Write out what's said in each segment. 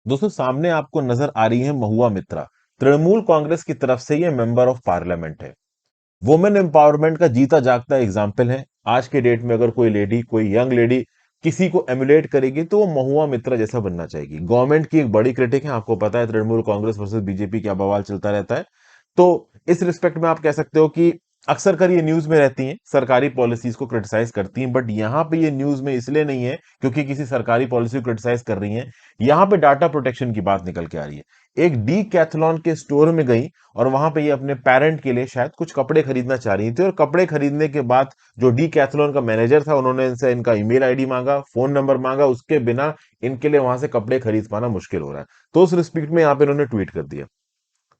दोस्तों सामने आपको नजर आ रही है महुआ मित्रा। तृणमूल कांग्रेस की तरफ से ये मेंबर ऑफ पार्लियामेंट है। वुमेन एम्पावरमेंट का जीता जागता एग्जाम्पल है। आज के डेट में अगर कोई लेडी, कोई यंग लेडी किसी को एमुलेट करेगी तो वो महुआ मित्रा जैसा बनना चाहेगी। गवर्नमेंट की एक बड़ी क्रिटिक है, आपको पता है तृणमूल कांग्रेस वर्सेस बीजेपी क्या बवाल चलता रहता है। तो इस रिस्पेक्ट में आप कह सकते हो कि अक्सर कर ये न्यूज में रहती हैं, सरकारी पॉलिसीज को क्रिटिसाइज करती हैं, बट यहां पे ये न्यूज में इसलिए नहीं है क्योंकि किसी सरकारी पॉलिसी को क्रिटिसाइज कर रही हैं। यहां पे डाटा प्रोटेक्शन की बात निकल के आ रही है। एक डी कैथलॉन के स्टोर में गई और वहां पे ये अपने पेरेंट के लिए शायद कुछ कपड़े खरीदना चाह रही थी, और कपड़े खरीदने के बाद जो डी कैथलॉन का मैनेजर था उन्होंने इनसे इनका ईमेल आईडी मांगा, फोन नंबर मांगा। उसके बिना इनके लिए वहां से कपड़े खरीद पाना मुश्किल हो रहा है। तो उस रिस्पेक्ट में यहाँ पे इन्होंने ट्वीट कर दिया।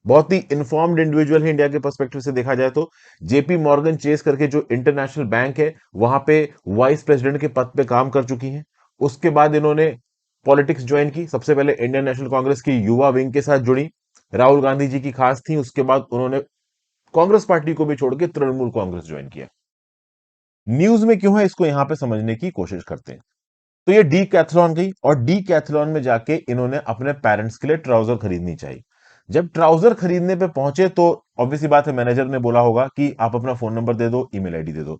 बहुत ही इन्फॉर्म्ड इंडिविजुअल है इंडिया के पर्सपेक्टिव से देखा जाए तो। जेपी मॉर्गन चेस करके जो इंटरनेशनल बैंक है वहां पे वाइस प्रेसिडेंट के पद पे काम कर चुकी हैं। उसके बाद इन्होंने पॉलिटिक्स ज्वाइन की। सबसे पहले इंडियन नेशनल कांग्रेस की युवा विंग के साथ जुड़ी, राहुल गांधी जी की खास थी। उसके बाद उन्होंने कांग्रेस पार्टी को भी छोड़ के तृणमूल कांग्रेस ज्वाइन किया। न्यूज में क्यों है इसको यहां पे समझने की कोशिश करते हैं। तो ये डी कैथलॉन गई और डी कैथलॉन में जाके इन्होंने अपने पेरेंट्स के लिए ट्राउजर खरीदनी चाहिए। जब ट्राउजर खरीदने पे पहुंचे तो ऑब्वियसली बात है, मैनेजर ने बोला होगा कि आप अपना फोन नंबर दे दो, ईमेल आईडी दे दो।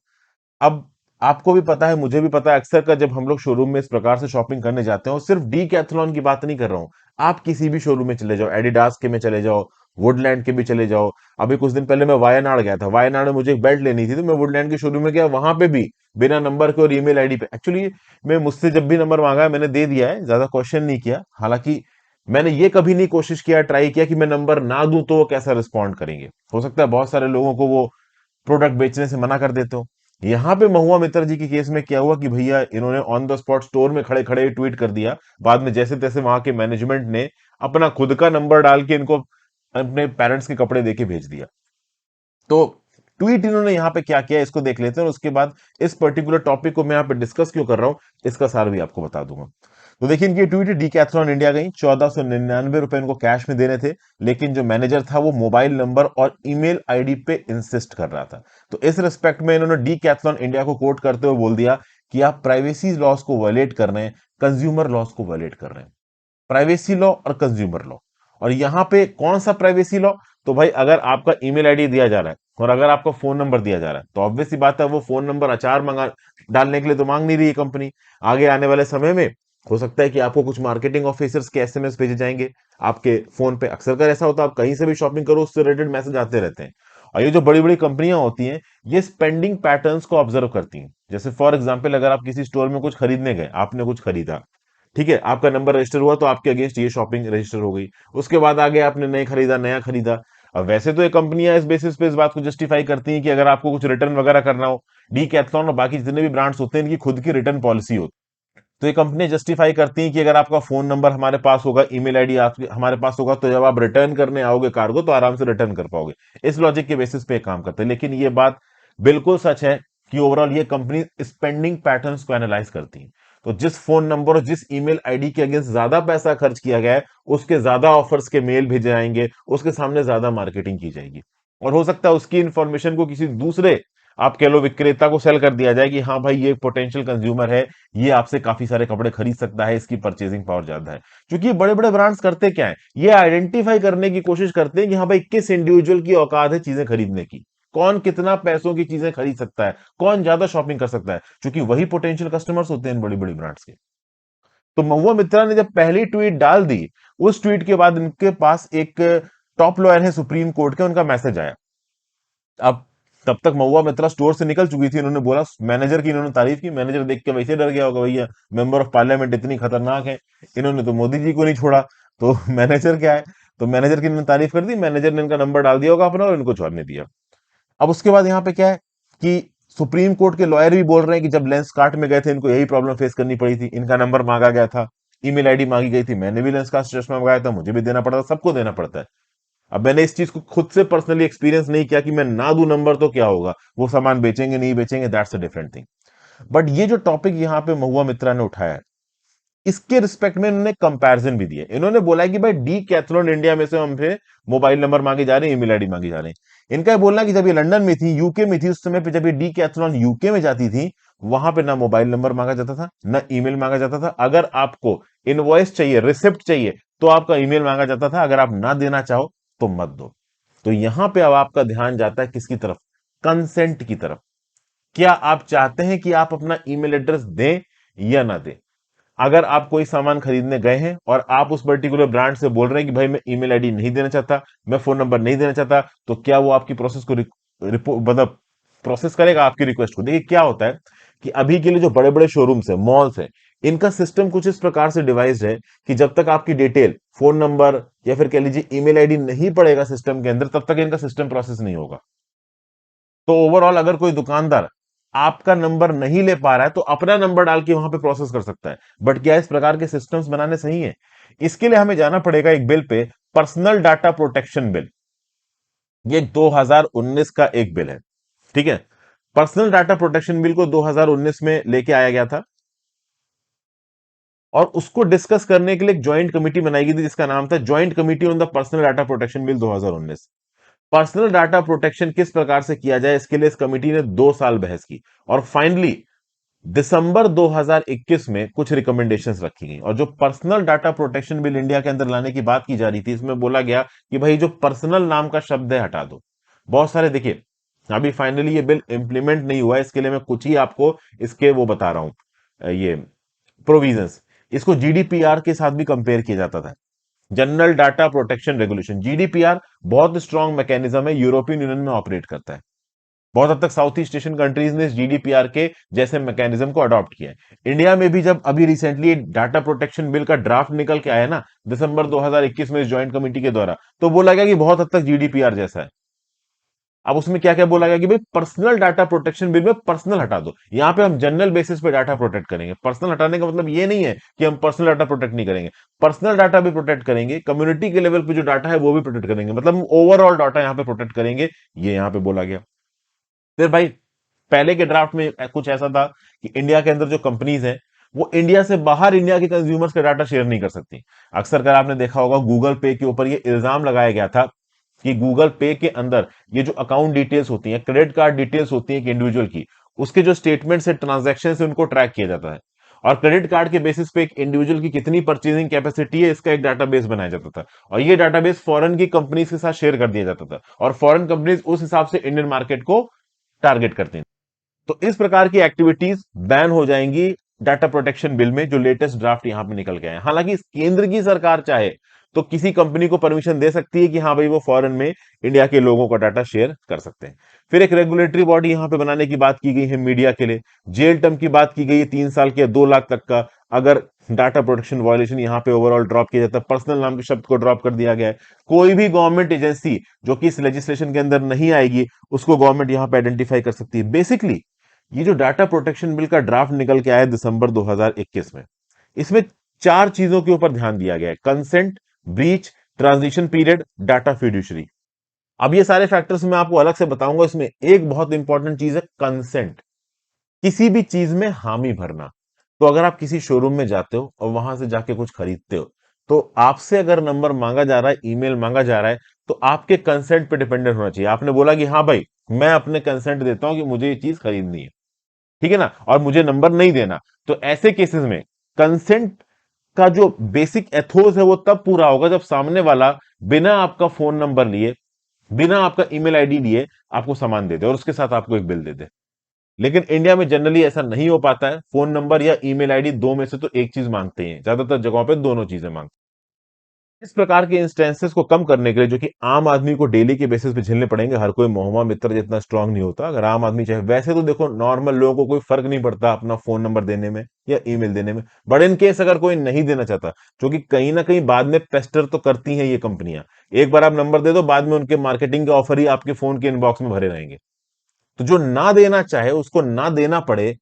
अब आपको भी पता है, मुझे भी पता है, अक्सर का जब हम लोग शोरूम में इस प्रकार से शॉपिंग करने जाते हैं, और सिर्फ डी कैथलॉन की बात नहीं कर रहा हूं, आप किसी भी शोरूम में चले जाओ, एडिडास के में चले जाओ, वुडलैंड के भी चले जाओ। अभी कुछ दिन पहले मैं वायनाड गया था, वायनाड में मुझे एक बेल्ट लेनी थी तो मैं वुडलैंड के शोरूम में गया, वहां पे भी बिना नंबर के और ईमेल आईडी पे, एक्चुअली मैं मुझसे जब भी नंबर मांगा है मैंने दे दिया है, ज्यादा क्वेश्चन नहीं किया। हालांकि मैंने ये कभी नहीं कोशिश किया, ट्राई किया कि मैं नंबर ना दूं तो वो कैसा रिस्पॉन्ड करेंगे। हो सकता है बहुत सारे लोगों को वो प्रोडक्ट बेचने से मना कर देते हो। यहां पे महुआ मित्रा जी के केस में क्या हुआ कि भैया इन्होंने ऑन द स्पॉट स्टोर में खड़े खड़े ट्वीट कर दिया। बाद में जैसे तैसे वहां के मैनेजमेंट ने अपना खुद का नंबर डाल के इनको अपने पेरेंट्स के कपड़े देके भेज दिया। तो ट्वीट इन्होंने यहां पे क्या किया इसको देख लेते हैं, और उसके बाद इस पर्टिकुलर टॉपिक को मैं यहां पे डिस्कस क्यों कर रहा हूं इसका सार भी आपको बता दूंगा। तो देखिए इनकी ट्वीट है, डीकैथलॉन इंडिया गई, 1499 रुपए इनको कैश में देने थे, लेकिन जो मैनेजर था वो मोबाइल नंबर और ईमेल आईडी पे इंसिस्ट कर रहा था। तो इस रिस्पेक्ट में इन्होंने डीकैथलॉन इंडिया को कोट करते हुए बोल दिया कि आप प्राइवेसी लॉस को वायलेट कर रहे हैं, कंज्यूमर लॉस को वायलेट कर रहे हैं। प्राइवेसी लॉ और कंज्यूमर लॉ। और यहां पे कौन सा प्राइवेसी लॉ? तो भाई अगर आपका ईमेल आईडी दिया जा रहा है और अगर आपका फोन नंबर दिया जा रहा है तो ऑब्वियस सी बात है वो फोन नंबर अचार मंगा डालने के लिए तो मांग नहीं रही है कंपनी। आगे आने वाले समय में हो सकता है कि आपको कुछ मार्केटिंग ऑफिसर्स के एसएमएस भेजे जाएंगे आपके फोन पे। अक्सर कर ऐसा होता है, आप कहीं से भी शॉपिंग करो उससे रिलेटेड मैसेज आते रहते हैं। और ये जो बड़ी बड़ी कंपनियां होती हैं ये स्पेंडिंग पैटर्न्स को ऑब्जर्व करती हैं। जैसे फॉर एग्जांपल अगर आप किसी स्टोर में कुछ खरीदने गए, आपने कुछ खरीदा, ठीक है, आपका नंबर रजिस्टर हुआ तो आपके अगेंस्ट ये शॉपिंग रजिस्टर हो गई। उसके बाद आगे आपने नए खरीदा, नया खरीदा। अब वैसे तो ये कंपनियां इस बेसिस पे इस बात को जस्टिफाई करती हैं कि अगर आपको कुछ रिटर्न वगैरह करना हो, डीकैथलॉन और बाकी जितने भी ब्रांड्स होते हैं इनकी खुद की रिटर्न पॉलिसी होती है। तो ये कंपनी जस्टिफाई करती हैं कि अगर आपका फोन नंबर हमारे पास होगा, ईमेल आईडी आपके हमारे पास होगा, तो जब आप रिटर्न करने आओगे कार्गो तो आराम से रिटर्न कर पाओगे। इस लॉजिक के बेसिस पे काम करते हैं। लेकिन ये बात बिल्कुल सच है कि ओवरऑल ये कंपनी स्पेंडिंग पैटर्न्स को एनालाइज करती है। तो जिस फोन नंबर और जिस ईमेल आईडी के अगेंस्ट ज्यादा पैसा खर्च किया गया है उसके ज्यादा ऑफर्स के मेल भेजे जाएंगे, उसके सामने ज्यादा मार्केटिंग की जाएगी। और हो सकता है उसकी इंफॉर्मेशन को किसी दूसरे, आप कह लो विक्रेता को सेल कर दिया जाए कि हाँ भाई ये पोटेंशियल कंज्यूमर है, ये आपसे काफी सारे कपड़े खरीद सकता है, इसकी परचेजिंग पावर ज्यादा है। क्योंकि बड़े बड़े ब्रांड्स करते क्या है, ये आइडेंटिफाई करने की कोशिश करते हैं कि हाँ भाई किस इंडिविजुअल की औकात है चीजें खरीदने की, कौन कितना पैसों की चीजें खरीद सकता है, कौन ज्यादा शॉपिंग कर सकता है, क्योंकि वही पोटेंशियल कस्टमर्स होते हैं बड़ी बड़ी ब्रांड्स के। तो महुआ मित्रा ने जब पहली ट्वीट डाल दी, उस ट्वीट के बाद इनके पास एक टॉप लॉयर है सुप्रीम कोर्ट के, उनका मैसेज आया। अब तब तक महुआ मित्रा स्टोर से निकल चुकी थी। इन्होंने बोला, मैनेजर की इन्होंने तारीफ की, मैनेजर देख के वैसे डर गया होगा, भैया मेंबर ऑफ पार्लियामेंट इतनी खतरनाक है, इन्होंने तो मोदी जी को नहीं छोड़ा, तो मैनेजर क्या है। तो मैनेजर की इन्होंने तारीफ कर दी, मैनेजर ने इनका नंबर डाल दिया होगा अपना और इनको छोड़ने दिया। अब उसके बाद यहाँ पे क्या है कि सुप्रीम कोर्ट के लॉयर भी बोल रहे हैं कि जब लेंस कार्ट में गए थे इनको यही प्रॉब्लम फेस करनी पड़ी थी, इनका नंबर मांगा गया था, ईमेल आईडी मांगी गई थी, मैंने भी लेंस कार्ट चश्मा मंगाया था, मुझे भी देना पड़ा था, सबको देना पड़ता है। अब मैंने इस चीज को खुद से पर्सनली एक्सपीरियंस नहीं किया कि मैं ना दूं नंबर तो क्या होगा, वो सामान बेचेंगे नहीं बेचेंगे, that's a different thing. But ये जो टॉपिक यहाँ पे महुआ मित्रा ने उठाया है, इसके रिस्पेक्ट में इन्होंने कंपैरिजन भी दिया। इन्होंने बोला है कि भाई डी कैथलॉन इंडिया में से हमसे मोबाइल नंबर मांगे जा रहे हैं, ईमेल आईडी मांगे जा रहे हैं। इनका ये बोलना कि जब ये लंदन में थी, यूके में थी, उस समय पे जब ये डी कैथलॉन यूके में जाती थी, वहां पे ना मोबाइल नंबर मांगा जाता था ना ईमेल मांगा जाता था। अगर आपको इनवॉइस चाहिए, रिसिप्ट चाहिए, तो आपका ईमेल मांगा जाता था। अगर आप ना देना चाहो तो मत दो। तो यहां पे अब आपका ध्यान जाता है किसकी तरफ? कंसेंट की तरफ। क्या आप चाहते हैं कि आप अपना ईमेल एड्रेस दें या ना दें? अगर आप कोई सामान खरीदने गए हैं और आप उस पर्टिकुलर ब्रांड से बोल रहे हैं कि भाई मैं ईमेल आईडी नहीं देना चाहता, मैं फोन नंबर नहीं देना चाहता, तो क्या वो आपकी प्रोसेस को मतलब प्रोसेस करेगा आपकी रिक्वेस्ट को? देखिए क्या होता है कि अभी के लिए जो बड़े बड़े शोरूम्स है, मॉल्स है, इनका सिस्टम कुछ इस प्रकार से डिवाइस्ड है कि जब तक आपकी डिटेल, फोन नंबर या फिर कह लीजिए ईमेल आईडी नहीं पड़ेगा सिस्टम के अंदर, तब तक इनका सिस्टम प्रोसेस नहीं होगा। तो ओवरऑल अगर कोई दुकानदार आपका नंबर नहीं ले पा रहा है तो अपना नंबर डाल के वहां पे प्रोसेस कर सकता है। बट क्या इस प्रकार के सिस्टम्स बनाने सही है? इसके लिए हमें जाना पड़ेगा एक bill pay, personal data protection bill. ये 2019 का एक बिल है, ठीक है। पर्सनल डाटा प्रोटेक्शन बिल को 2019 में लेके आया गया था और उसको डिस्कस करने के लिए एक ज्वाइंट कमेटी बनाई गई थी जिसका नाम था joint committee on the personal data protection bill 2019। Personal data protection किस प्रकार से किया जाए, इसके लिए इस कमेटी ने 2 साल बहस की और फाइनली दिसंबर 2021 में कुछ रिकमेंडेशंस रखी गई। और जो personal data protection bill India के अंदर लाने की बात की जा रही थी, इसमें बोला गया कि भाई जो पर्सनल नाम का शब्द है हटा दो। बहुत सारे देखिए, अभी फाइनली ये बिल इंप्लीमेंट नहीं हुआ है, इसके लिए मैं कुछ ही आपको इसके वो बता रहा हूं, ये प्रोविजंस। इसको जीडीपीआर के साथ भी कंपेयर किया जाता था, general data protection regulation. GDPR बहुत स्ट्रॉन्ग मैकेनिज्म है, यूरोपियन यूनियन में ऑपरेट करता है। बहुत हद तक साउथ ईस्ट एशियन कंट्रीज ने इस जीडीपीआर के जैसे मैकेनिज्म को अडॉप्ट किया है। इंडिया में भी जब अभी रिसेंटली डाटा प्रोटेक्शन बिल का ड्राफ्ट निकल के आया ना दिसंबर 2021 में इस ज्वाइंट कमेटी के द्वारा, तो बोला गया कि बहुत हद तक जीडीपीआर जैसा है। अब उसमें क्या क्या बोला गया कि भाई पर्सनल डाटा प्रोटेक्शन बिल में पर्सनल हटा दो, यहां पे हम जनरल बेसिस पे डाटा प्रोटेक्ट करेंगे। पर्सनल हटाने का मतलब ये नहीं है कि हम पर्सनल डाटा प्रोटेक्ट नहीं करेंगे, पर्सनल डाटा भी प्रोटेक्ट करेंगे, कम्युनिटी के लेवल पे जो डाटा है वो भी प्रोटेक्ट करेंगे, मतलब ओवरऑल डाटा यहां पे प्रोटेक्ट करेंगे, ये यहां पे बोला गया। फिर भाई पहले के ड्राफ्ट में कुछ ऐसा था कि इंडिया के अंदर जो कंपनीज हैं वो इंडिया से बाहर इंडिया के कंज्यूमर्स का डाटा शेयर नहीं कर सकती। अक्सर कर आपने देखा होगा गूगल पे के ऊपर ये इल्जाम लगाया गया था कि गूगल पे के अंदर ये जो अकाउंट डिटेल्स होती हैं, क्रेडिट कार्ड डिटेल्स होती हैं एक इंडिविजुअल की, उसके जो स्टेटमेंट से ट्रांजैक्शन से उनको ट्रैक किया जाता है और क्रेडिट कार्ड के बेसिस पे एक इंडिविजुअल की कितनी परचेजिंग कैपेसिटी है इसका एक डाटाबेस बनाया जाता था। और ये डाटाबेस फॉरेन की कंपनीज के साथ शेयर कर दिया जाता था और फॉरेन कंपनीज उस हिसाब से इंडियन मार्केट को टारगेट करती हैं। तो इस प्रकार की एक्टिविटीज बैन हो जाएंगी डाटा प्रोटेक्शन बिल में, जो लेटेस्ट ड्राफ्ट यहां पे निकल गया है। हालांकि केंद्र की सरकार चाहे तो किसी कंपनी को परमिशन दे सकती है कि हाँ भाई वो फॉरेन में इंडिया के लोगों का डाटा शेयर कर सकते हैं। फिर एक रेगुलेटरी बॉडी यहां पे बनाने की बात की गई है मीडिया के लिए। जेल टर्म की बात की गई है 3 साल के 2 लाख तक का, अगर डाटा प्रोटेक्शन वायलेशन यहां पे ओवरऑल ड्रॉप किया जाता है। पर्सनल नाम के शब्द को ड्रॉप कर दिया गया है। कोई भी गवर्नमेंट एजेंसी जो कि इस लेजिस्लेशन के अंदर नहीं आएगी उसको गवर्नमेंट यहां पे आइडेंटिफाई कर सकती है। बेसिकली ये जो डाटा प्रोटेक्शन बिल का ड्राफ्ट निकल के आया दिसंबर 2021 में, इसमें 4 चीजों के ऊपर ध्यान दिया गया है: consent, breach, transition period, data fiduciary. अब ये सारे फैक्टर्स मैं आपको अलग से बताऊंगा। इसमें एक बहुत इंपॉर्टेंट चीज है कंसेंट, किसी भी चीज में हामी भरना। तो अगर आप किसी शोरूम में जाते हो और वहां से जाके कुछ खरीदते हो, तो आपसे अगर नंबर मांगा जा रहा है, ईमेल मांगा जा रहा है, तो आपके कंसेंट पे डिपेंडेंट होना चाहिए। आपने बोला कि हाँ भाई मैं अपने कंसेंट देता हूं कि मुझे ये चीज खरीदनी है, ठीक है ना, और मुझे नंबर नहीं देना। तो ऐसे केसेस में कंसेंट का जो बेसिक एथोस है वो तब पूरा होगा जब सामने वाला बिना आपका फोन नंबर लिए, बिना आपका ईमेल आईडी लिए आपको सामान दे दे और उसके साथ आपको एक बिल दे दे। लेकिन इंडिया में जनरली ऐसा नहीं हो पाता है। फोन नंबर या ईमेल आईडी दो में से तो एक चीज मांगते हैं, ज्यादातर जगहों पे दोनों चीजें मांगते हैं। इस प्रकार के इंस्टेंसेस को कम करने के लिए, जो कि आम आदमी को डेली के बेसिस पे झेलने पड़ेंगे, हर कोई महुआ मित्र जितना स्ट्रांग नहीं होता। अगर आम आदमी चाहे, वैसे तो देखो नॉर्मल लोगों को कोई फर्क नहीं पड़ता अपना फोन नंबर देने में या ईमेल देने में, बट इन केस अगर कोई नहीं देना चाहता, जो कि कहीं ना कहीं बाद में पेस्टर तो करती हैं ये कंपनियां। एक बार आप नंबर दे दो, बाद में उनके मार्केटिंग के ऑफर ही आपके फोन के इनबॉक्स में भरे रहेंगे। तो जो ना देना चाहे उसको ना देना पड़े,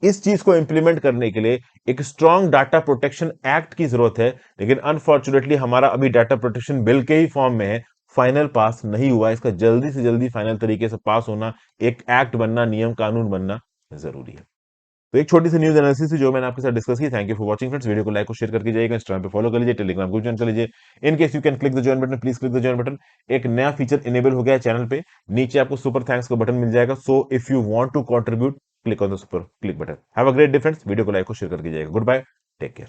इस चीज को इंप्लीमेंट करने के लिए एक स्ट्रॉन्ग डाटा प्रोटेक्शन एक्ट की जरूरत है। लेकिन अनफॉर्चुनेटली हमारा अभी डाटा प्रोटेक्शन बिल के ही फॉर्म में है, फाइनल पास नहीं हुआ। इसका जल्दी से जल्दी फाइनल तरीके से पास होना, एक एक्ट बनना, नियम कानून बनना जरूरी है। तो एक छोटी सी न्यूज एनालिसिस थी जो मैंने आपके साथ डिस्कस की। Thank you for watching friends. Video को लाइक और शेयर करके जाइएगा, इंस्टाग्राम पे फॉलो कर लीजिए, टेलीग्राम ग्रुप ज्वाइन कर लीजिए। In case you can click the join button, please click the join button. एक नया फीचर इनेबल हो गया है चैनल पे, नीचे आपको सुपर थैंक्स का बटन मिल जाएगा। So if you want to contribute, click on the super click button. Have a great day friends. Video को लाइक और शेयर करके जाइएगा। Good bye, take care.